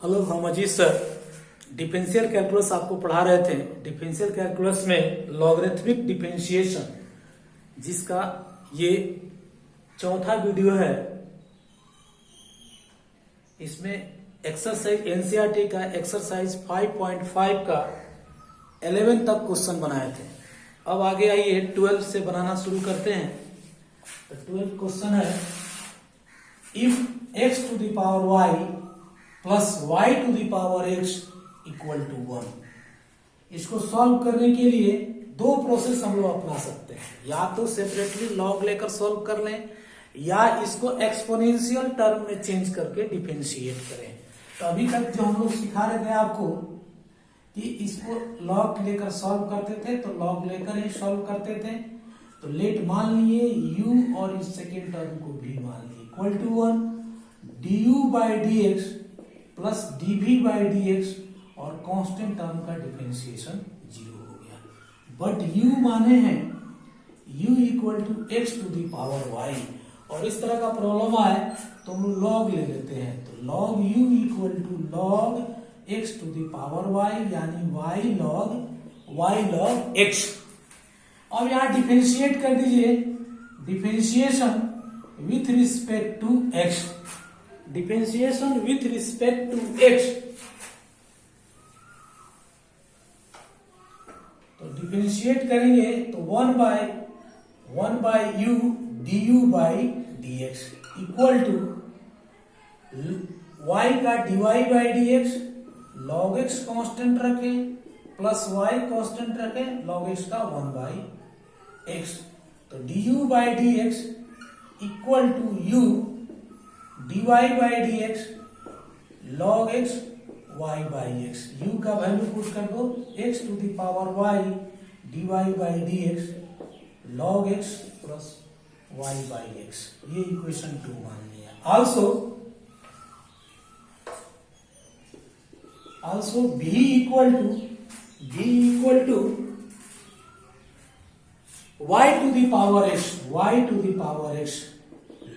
Hello, हम Ajit sir differential calculus आपको पढ़ा रहे थे। डिफरेंशियल कैलकुलस में लॉगरिथमिक डिफरेंशिएशन, जिसका ये चौथा वीडियो है। इसमें एक्सरसाइज एनसीईआरटी का एक्सरसाइज 5.5 का 11 तक क्वेश्चन बनाए थे। अब आगे आइए 12 से बनाना शुरू करते हैं। तो 12 क्वेश्चन है, if X to the power Y plus Y to the power X equal to 1। इसको सॉल्व करने के लिए दो प्रोसेस हम लोग अपना सकते हैं। या तो सेपरेटली लॉग लेकर सॉल्व कर लें, या इसको एक्सपोनेंशियल टर्म में चेंज करके डिफरेंशिएट करें। तो अभी तक जो हम लोग सिखा रहे थे आपको कि इसको लॉग लेकर सॉल्व करते थे, तो लॉग लेकर ही सॉल्व करते थे। तो लेट मान लिए u और इस सेकेंड टर्म को भी मान लिए equal to 1 du by D X plus dv by D X, और कांस्टेंट टर्म का डिफरेंशिएशन 0 हो गया। बट u माने हैं u equal to X to the power y, और इस तरह का प्रॉब्लम आए तो हम लॉग ले लेते हैं। तो log u equal to log X to the power y, यानी y लॉग x। अब यहां डिफरेंशिएट कर दीजिए, differentiation with respect to x, differentiation with respect to x। तो डिफरेंशिएट करेंगे तो 1 by u du by D X equal to y का dy by D X, log x constant रखें plus y constant रखें, log x का 1 by x। तो du by D X equal to u dy by D X log x y by x। u का value put कर दो, x to the power y dy by D X log x plus y by x। ये equation 2 मान लिया। Also b equal to y to the power x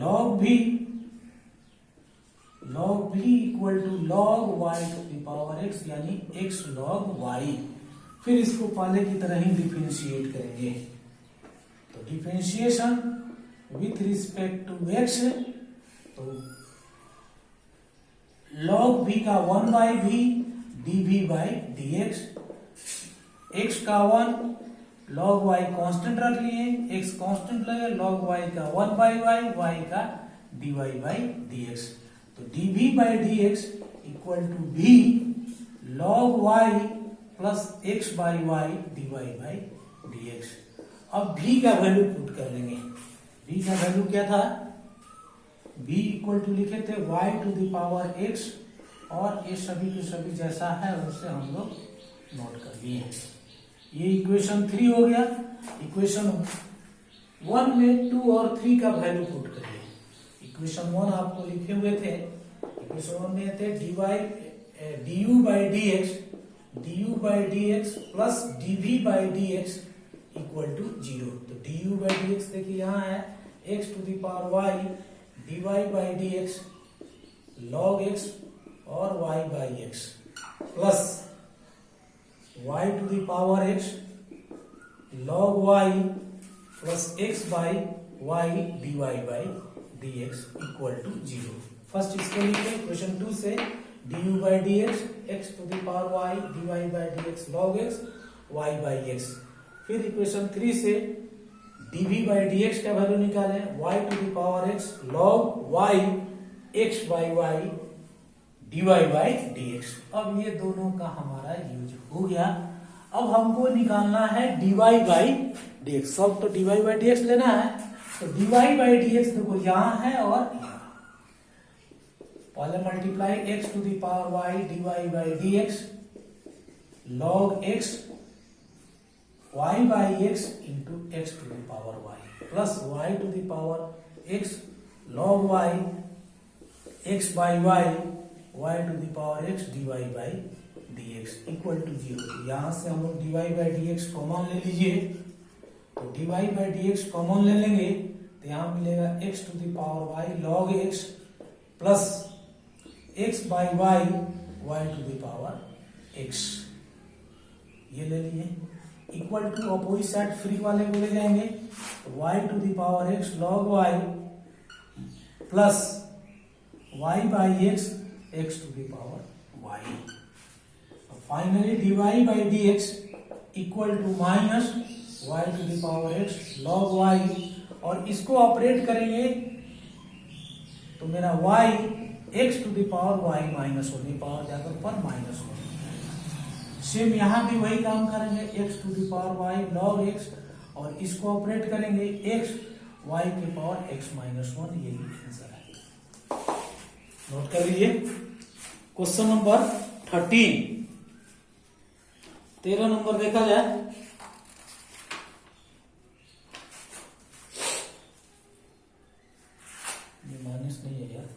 log v equal to log y to the power x, यानी x log y। फिर इसको पहले की तरह ही differentiate करेंगे। तो differentiation with respect to x, तो log v का 1 by v dv by dx, x का 1 log y कांस्टेंट रख लिए, x कांस्टेंट लगे, log y का 1 बाई y का dy बाई dx। तो dv by dx equal to v log y plus x by y dy by dx। अब v का value put कर लेंगे। v का वैल्यू क्या था? v इक्वल टू लिखे थे y to the power x, और ये सभी के सभी जैसा है उससे हम लोग नोट कर लिए। ये इक्वेशन 3 हो गया। इक्वेशन 1 में 2 और 3 का वैल्यू पुट करिए। इक्वेशन 1 आपको लिखे हुए थे, इक्वेशन 1 में थे du by D X plus dv by D X equal to 0। तो du बाई डी एक्स देखिए यहाँ है x to the power y dy by D x log x और y by x plus y to the power x log y plus x by y dy by dx equal to 0। First इसको लिखे equation 2 से du by D x to the power y dy by dx log x y by x। फिर equation 3 से dv by dx का value निकालें, y to the power x log y x by y dy by dx। अब ये दोनों का हमारा use हो गया। अब हमको निकालना है dy बाई dx। सब तो dy बाई dx लेना है। तो dy बाई dx देखो यहाँ है और यहाँ, पहले multiply x to the power y dy by dx log x y by x into x to the power y plus y to the power x log y x by y to the power x dy by dx equal to 0। यहां से हम लोग dy by dx common ले लीजिए। तो dy by dx common ले लेंगे तो यहां मिलेगा x to the power y log x plus x by y y to the power x, ये ले लिए। Equal to opposite side free वाले को ले जाएंगे, y to the power x log y plus y by x, x to the power y। Finally dy by dx equal to minus y to the power x log y, और इसको operate करेंगे तो मेरा y x to the power y minus होने power जाकर पर minus हो। Same यहां भी वही काम करेंगे, x to the power y log x, और इसको ऑपरेट करेंगे x y के पावर x माइनस 1, यही आंसर है। नोट कर लीजिए। क्वेश्चन नंबर 13 नंबर देखा जाए। माइनस नहीं है यार,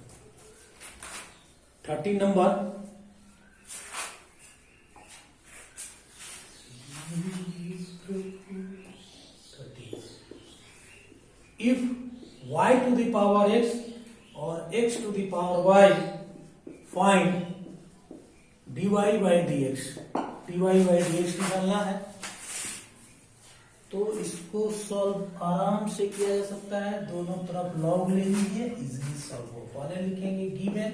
13 number. If y to the power x or x to the power y, find dy by dx। dy by dx निकालना है, तो इसको सॉल्व आराम से किया जा सकता है। दोनों तरफ लॉग ले लीजिए, इजीली सॉल्व हो। पहले लिखेंगे given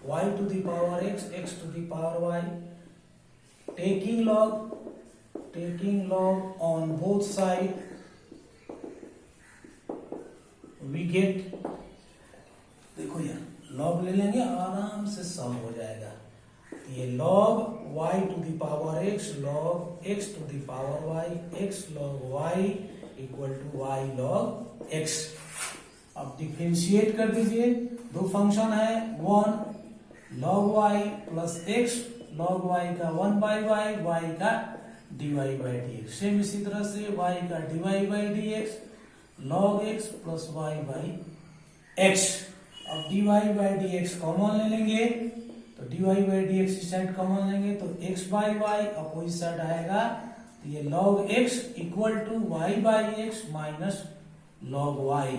y to the power x, x to the power y, taking log on both side, we get, देखो यार लॉग ले लेंगे आराम से सॉल्व हो जाएगा। ये log y to the power x log x to the power y, x log y equal to y log x। अब डिफरेंशिएट कर दीजिए, दो फंक्शन है, one log y plus x log y का 1 बाई y का dy by dx। Same इसी तरह से y का dy by dx log x plus y by x। अब dy बाई dx कॉमन ले लेंगे, तो dy बाई dx इस साइड कॉमन लेंगे तो x by y opposite side आएगा, तो ये log x equal to y by x minus log y।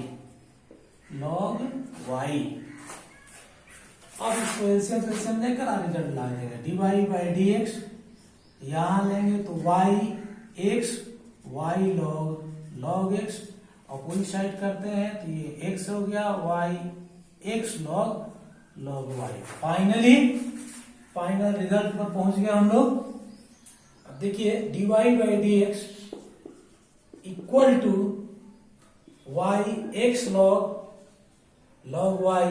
अब इसको एलसीएम लेकर आगे रिजल्ट ला देगा। dy बाई dx यहां लेंगे तो y x y log x, opposite side करते हैं तो ये x हो गया, y x log y। Final result पर पहुंच गया हम लोग। अब देखिए dy by dx equal to y x log y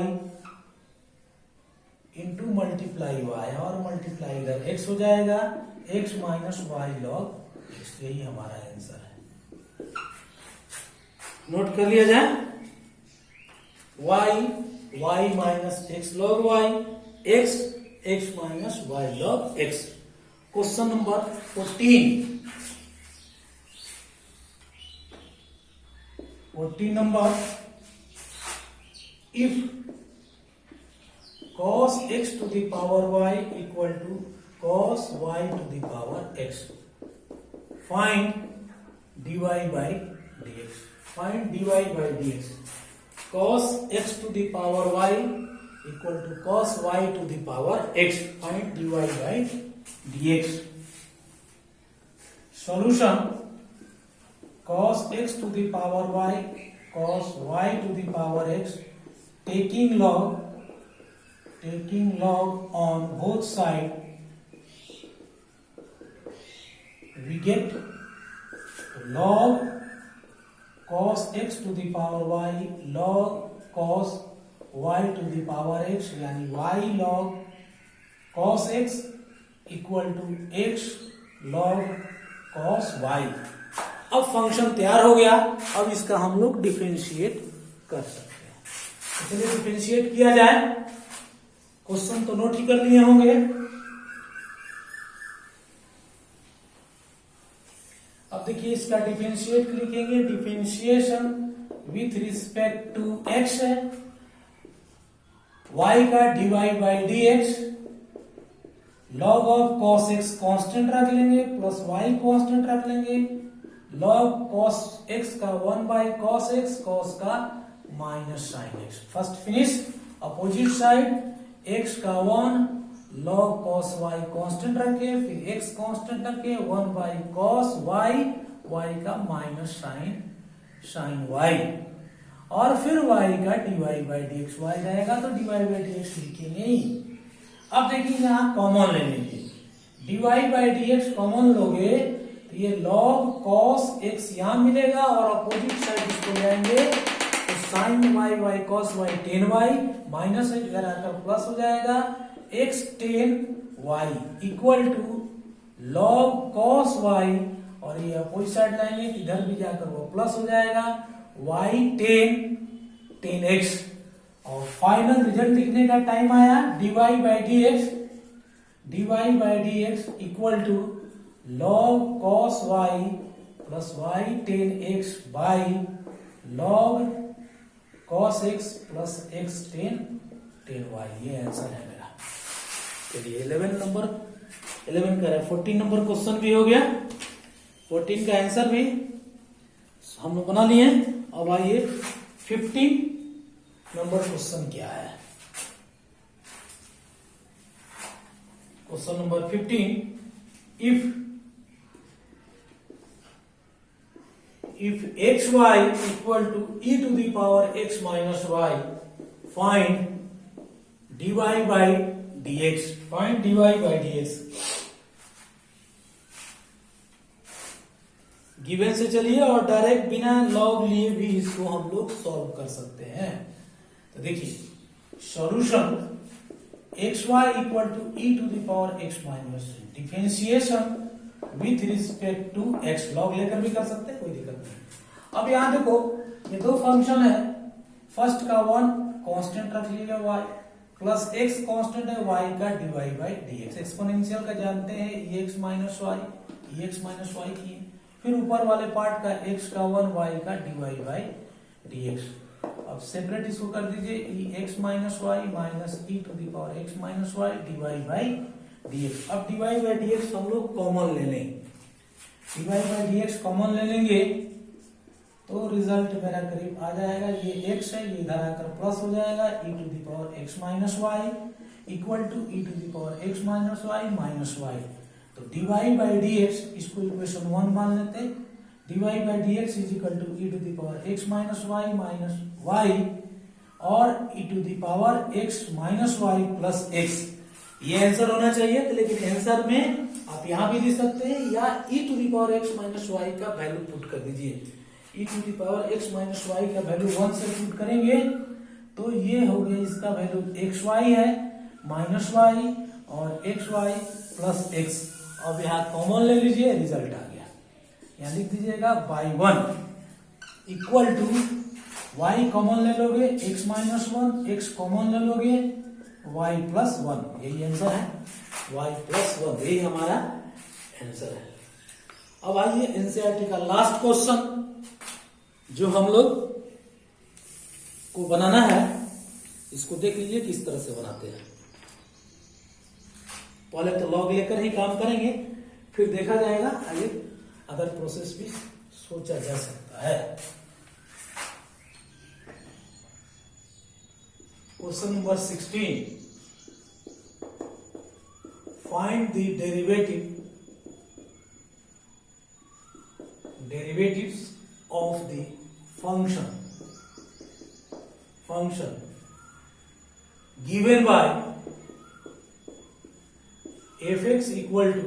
into multiply y, और मल्टीप्लाई इधर x हो जाएगा, x minus y log x। यही हमारा आंसर है। नोट कर लिया जाए, y minus x log y, x minus y log x। Question number 14 number, if cos x to the power y equal to cos y to the power x, find dy by dx। Find dy by dx। cos x to the power y equal to cos y to the power x, find dy by dx। Solution: cos x to the power y cos y to the power x, taking log on both sides, we get log cos x to the power y log cos y to the power x, यानी y log cos x equal to x log cos y। अब function तैयार हो गया, अब इसका हम लोग differentiate कर सकते हैं। चलिए डिफरेंशिएट किया जाए। क्वेश्चन तो नोट ही कर लिए होंगे। अब देखिए इसका डिफरेंशिएट लिखेंगे, differentiation with respect to x है, y का dy by dx, log of cos x constant रख लेंगे प्लस y कांस्टेंट रख लेंगे, log cos x का 1 बाई cos x, cos का minus sine x। First finish, opposite side x का 1 log cos y constant रखे, फिर x कांस्टेंट रखे, 1 बाई cos y, y का माइनस साइन y, और फिर y का dy बाई dx, y रहेगा तो dy बाई dx लिखेंगे ही। अब देखिए यहाँ कॉमन ले लीजिए, dy बाई dx कॉमन लोगे तो ये log cos x यहाँ मिलेगा और अपोजिट साइड इसको ले आएंगे तो sin y cos y tan y minus इधर आकर प्लस हो जाएगा, x tan y equal to log cos y, और ये अपोजिट साइड लाएंगे इधर भी जाकर वो प्लस हो जाएगा, y tan x, और फाइनल रिजल्ट लिखने का टाइम आया, dy by dx equal to log cos y plus y tan x by log cos x plus x tan y, ये आंसर है मेरा। चलिए 11 का 14 नंबर क्वेश्चन भी हो गया, 14 का आंसर भी हम लोग बना लिए। अब आइए 15 नंबर क्वेश्चन क्या है। Question number 15, if xy equal to e to the power x minus y, find dy by dx, find dy by dx। Given से चलिए और डायरेक्ट बिना लॉग लिए भी इसको हम लोग सॉल्व कर सकते हैं। तो देखिए solution xy equal to e to the power x minus, differentiation with respect to x, log लेकर भी कर सकते हैं, कोई दिक्कत नहीं। अब यहां देखो ये दो फंक्शन है, फर्स्ट का 1 कांस्टेंट रख लीजिए y प्लस x कांस्टेंट है y का dy बाई dx, एक्सपोनेंशियल का जानते हैं ex माइनस y की, फिर ऊपर वाले पार्ट का x का 1 y का dy बाई dx। अब सेपरेट इसको कर दीजिए x minus y minus e to the power x minus y dy by dx। अब dy बाई dx हम लोग कॉमन ले लेंगे, dy बाई dx कॉमन ले लेंगे तो रिजल्ट मेरा करीब आ जाएगा, ये x है ये इधर आकर प्लस हो जाएगा, e to the power x minus y equal to e to the power x minus y minus y। तो dy बाई dx इसको इक्वेशन 1 मान लेते हैं, dy by dx is equal to e to the power x minus y minus y और e to the power x minus y plus x, ये answer होना चाहिए। तो लेकिन आंसर में आप यहां भी लिख सकते हैं या e to the power x minus y का वैल्यू पुट कर दीजिए, e to the power x minus y का वैल्यू 1 से पुट करेंगे तो ये हो गया इसका वैल्यू xy है माइनस y और xy प्लस x। अब यहाँ कॉमन ले लीजिए, रिजल्ट आ गया, यहाँ लिख दीजिएगा by 1 equal to y common ले लोगे x माइनस 1, x कॉमन ले लोगे y प्लस 1, यही आंसर है, y प्लस 1, यही हमारा आंसर है। अब आइए एनसीईआरटी का लास्ट क्वेश्चन जो हम लोग को बनाना है, इसको देख लीजिए किस तरह से बनाते हैं। पहले तो लॉग लेकर ही काम करेंगे, फिर देखा जाएगा आगे अदर प्रोसेस भी सोचा जा सकता है। Question number 16, find the derivatives of the function given by fx equal to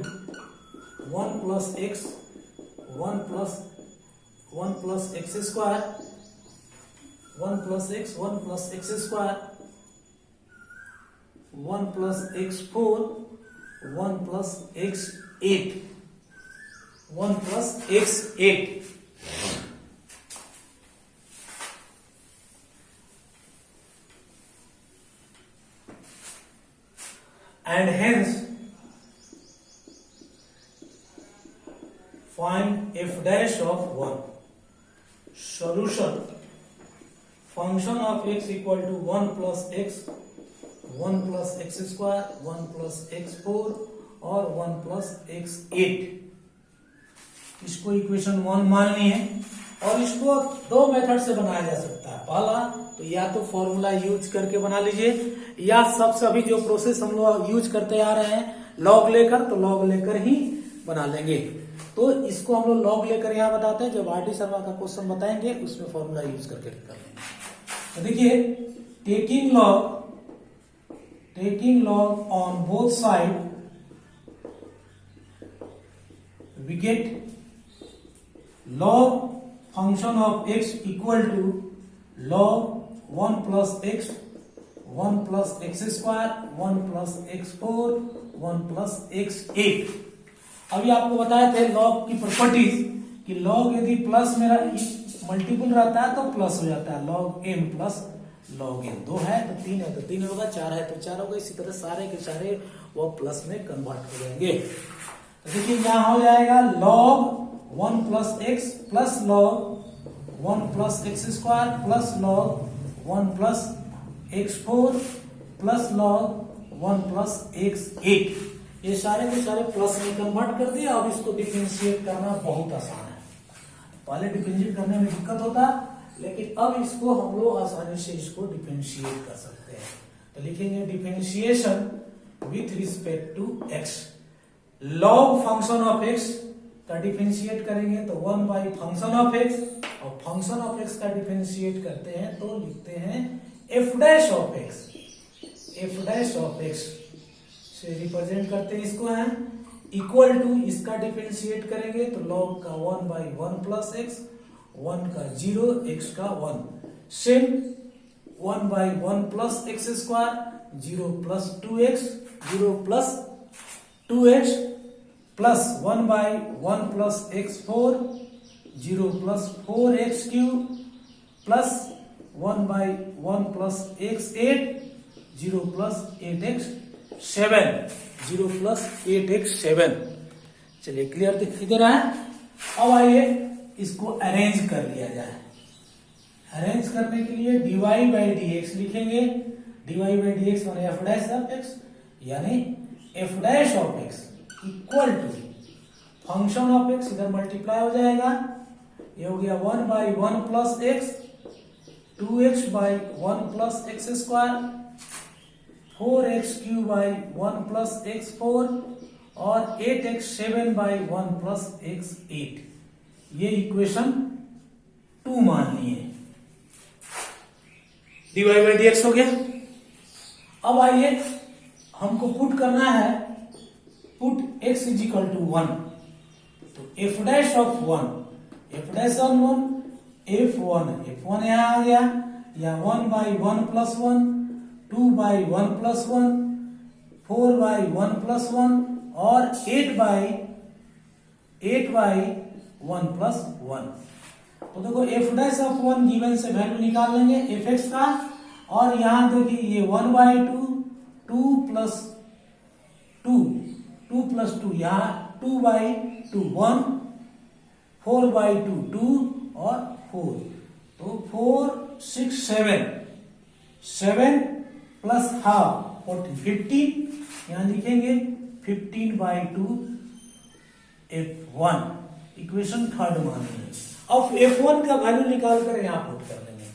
1 plus x 1 plus x square 1 plus x 1 plus x square 1 plus x4 1 plus x8 1 plus x8 and hence find f dash of 1. Solution, function of x equal to 1 plus x 1 plus x square 1 plus x4 और 1 plus x8, इसको equation 1 माननी है और इसको दो method से बनाया जा सकता है। पहला तो या तो फॉर्मूला यूज करके बना लीजिए, या सबसे अभी जो प्रोसेस हम लोग यूज करते आ रहे हैं लॉग लेकर, तो लॉग लेकर ही बना लेंगे। तो इसको हम लोग लॉग लेकर यहाँ बताते हैं, जब आर.डी. शर्मा का क्वेश्चन बताएंगे उसमें फॉर्मूला यूज करके कर लेंगे। तो देखिए, taking log on both side we get log function of x equal to log 1 plus x 1 plus x square 1 plus x4 1 plus x8। अभी आपको बताए थे लॉग की प्रॉपर्टीज कि लॉग यदि प्लस मेरा मल्टीपल रहता है तो प्लस हो जाता है, log m plus log n। 2 है तो 3 है तो 3 होगा, 4 है तो 4 होगा, इसी तरह सारे के सारे वो प्लस में कन्वर्ट हो जाएंगे। तो देखिए यहाँ हो जाएगा log 1 plus x plus log 1 plus x square plus log 1 plus x4 plus log 1 plus x8। ये सारे के सारे प्लस में कन्वर्ट कर दिया। अब इसको डिफरेंशिएट करना बहुत आसान है। पहले डिफरेंशिएट करने में दिक्कत होता, लेकिन अब इसको हम लोग आसानी से इसको डिफरेंशिएट कर सकते हैं। तो लिखेंगे differentiation with respect to x। Log function of x का डिफरेंशिएट करेंगे तो 1 बाई फंक्शन ऑफ x, और फंक्शन ऑफ x का डिफरेंशिएट करते हैं तो लिखते हैं f dash of x। f dash of x से रिप्रेजेंट करते हैं इसको है इक्वल टू, इसका डिफरेंशिएट करेंगे तो log का 1 बाई 1 प्लस x, 1 का 0, x का 1, same 1 by 1 plus x square, 0 plus 2x, 0 plus 2x plus 1 by 1 plus x4, 0 plus 4x cube plus 1 by 1 plus x8, 0 plus 8x7, 0 plus 8x7। चलिए clear दिख रहा है। अब आइए इसको अरेंज कर लिया जाए। अरेंज करने के लिए dy बाई dx लिखेंगे। dy बाई dx माने f डैश ऑफ x, यानी f dash of x equal to function of x, इधर मल्टीप्लाई हो जाएगा, ये हो गया 1 by 1 plus x, 2x by 1 plus x square, 4x cube by 1 plus x4 और 8x7 बाई 1 प्लस x8। ये equation 2 मान लिए। dy बाई dx हो गया। अब आइए हमको पुट करना है, put x is equal to 1, तो f dash of 1, f dash on 1, f1 यहाँ आ गया, या 1 by 1 plus 1, 2 by 1 plus 1, 4 by 1 plus 1 और 8 बाई 1 प्लस 1। तो देखो f डैश ऑफ 1 गिवन से वैल्यू निकाल लेंगे fx का, और यहाँ देखिए ये 1 बाई 2, 2 प्लस 2, 2 प्लस 2, यहाँ 2 बाई 2 1, 4 बाई 2 2 और 4, तो 4 6 7 प्लस हाफ 15, यहाँ लिखेंगे 15 बाई 2 f1। इक्वेशन थर्ड मान लेंगे। अब f1 का वैल्यू निकाल कर यहाँ पुट कर देंगे।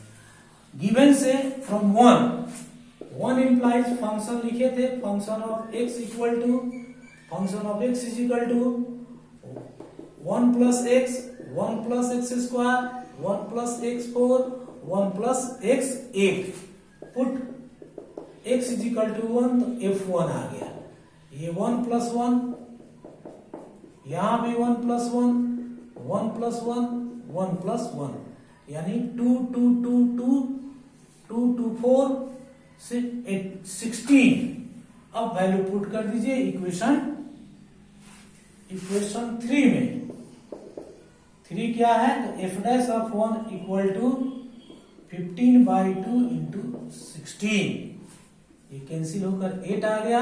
गिवन से फ्रॉम 1 इंप्लाइज फंक्शन लिखे थे, function of x equal to, function of x is equal to 1 plus x, 1 plus x square, 1 plus x4, 1 plus x8। Put x is equal to 1 तो f1 आ गया। ये 1 plus 1, यहां भी 1 plus 1, 1 plus 1, 1 plus 1, यानी 2 2 2 2 2 2 4 16। अब value put कर दीजिए equation 3 में। 3 क्या है तो f dash of 1 equal to 15 by 2 into 16, ये कैंसिल होकर 8 आ गया।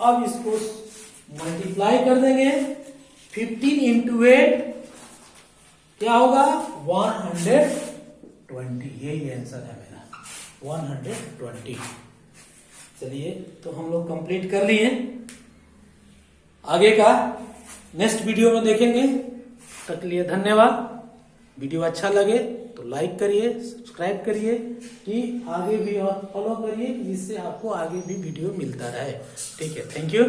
अब इसको मल्टीप्लाई कर देंगे, 15 इंटू 8 क्या होगा 120, यही आंसर है मेरा 120। चलिए तो हम लोग कंप्लीट कर लिए, आगे का नेक्स्ट वीडियो में देखेंगे। तक के लिए धन्यवाद। वीडियो अच्छा लगे तो लाइक करिए, सब्सक्राइब करिए कि आगे भी, और फॉलो करिए जिससे आपको आगे भी वीडियो मिलता रहे। ठीक है, थैंक यू।